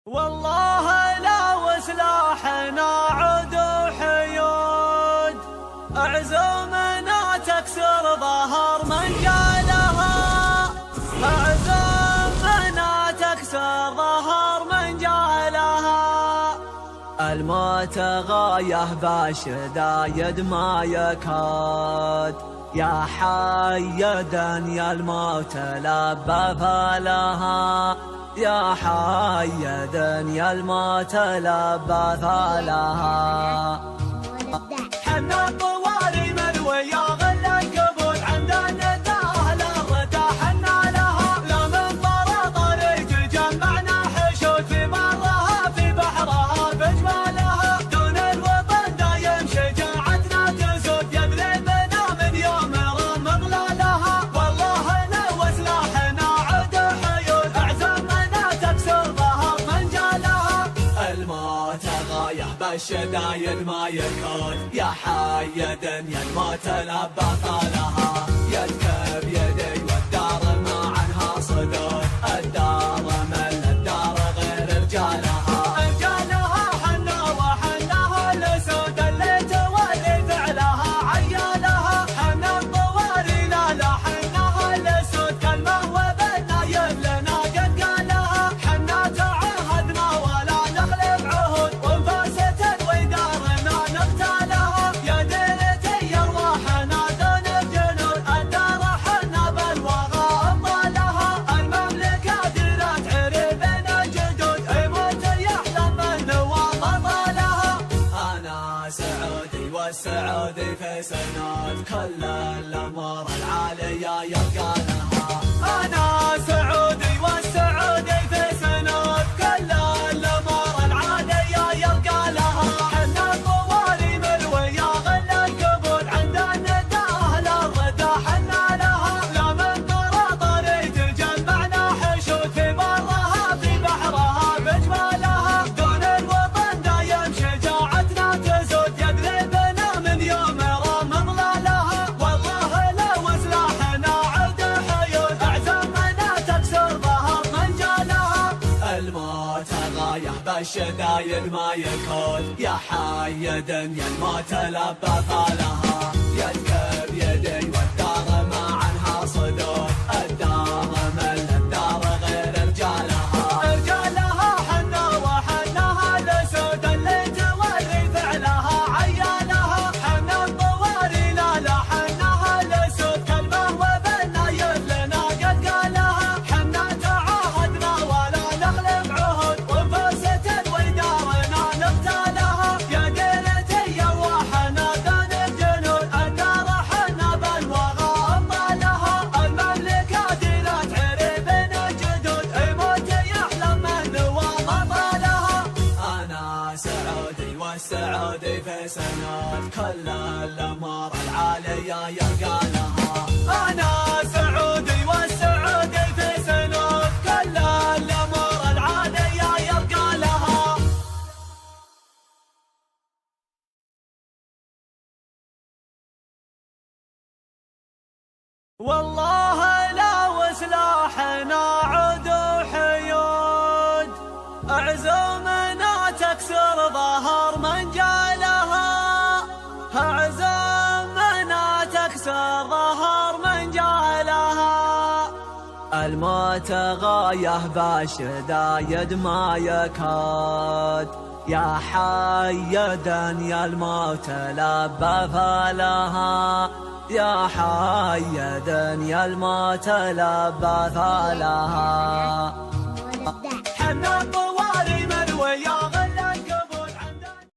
والله لا وسلاحنا عود وحيود، عزومنا تكسر ظهر من جالها، عزومنا تكسر ظهر من جالها. الموت غايه بالشدايد ما يكاد، يا حيدا يا الموت لبى فلها، يا حيدا يا الموت لبى فلها. حنا الطواري من ويا غل الكبود، عندنا الداهل ارتاحنا لها، لا من طرطري تجمعنا حشود، في برها في بحرها بجمالها، دون الوطن دايم شجاعتنا تسود، يدربنا من يوم رام ظلالها. والله لو سلاحنا عود حيود، اعزمنا تكسر ظهر من جالها. الموت غايه بالشدايد ما يكاد، يا حيدا يا الموت لبى طالها، يدك بيدي والدار ما عنها صدود، الدار مل الدار غير رجالها. رجالها حنا وحناها الاسود، اللي تولي فعلها عيالها، حنا الطواري لا حناها الاسود، كلمه وبالنايب لنا قد قالها، حنا تعهدنا ولا نخلف عهود، وانفاسة ودارنا نقتالها، يا ديرتي ارواحنا دون الجنود، الدار حنا بالوغى ابطالها، المملكه ديرت عربنا جدود، يموت يحلم من وبطالها. انا سعودي والسعودي في سنود، كل الامور العاليه يبقى لها. انا سعودي والسعودي في سنود، كل الامور العاليه يبقى لها، حنا الطواري من ويا غل الكبود، عندنا الداهل ارتاحنا لها، لا من طرطري تجمعنا حشود، في برها في بحرها بجمالها، دون الوطن دايم شجاعتنا تسود، يدربنا من يوم رام ظلالها. والله لو سلاحنا عود حيود، اعزمنا تكسر ظهر من جالها. الموت غايه بالشدايد ما يكاد، يا حيدا يا الموت لبى طالها، يدك بيدي والدار ما عنها صدود، الدار مل الدار غير رجالها. رجالها حنا وحناها الاسود، اللي تولي فعلها عيالها، حنا الطواري لا حناها الاسود، كلمه وبالنايب لنا قد قالها، حنا تعهدنا ولا نخلف عهود، وانفاسة ودارنا نقتالها، يا ديرتي ارواحنا دون الجنود، الدار حنا بالوغى ابطالها، المملكه ديرت عربنا جدود، يموت يحلم من وبطالها. انا سعودي والسعودي في سنود، كل الامور العاليه يرقى لها. انا سعودي والسعودي في سنود، كل الامور العاليه يرقى لها. والله لا وسلاحنا عود وحيود، عزومنا تكسر ظهر من جالها، عزومنا تكسر ظهر من جالها. الموت غايه بالشدايد ما يكاد، يا حيدا يا الموت لبى فلها، يا حيدا يا الموت لبى فلها. حنا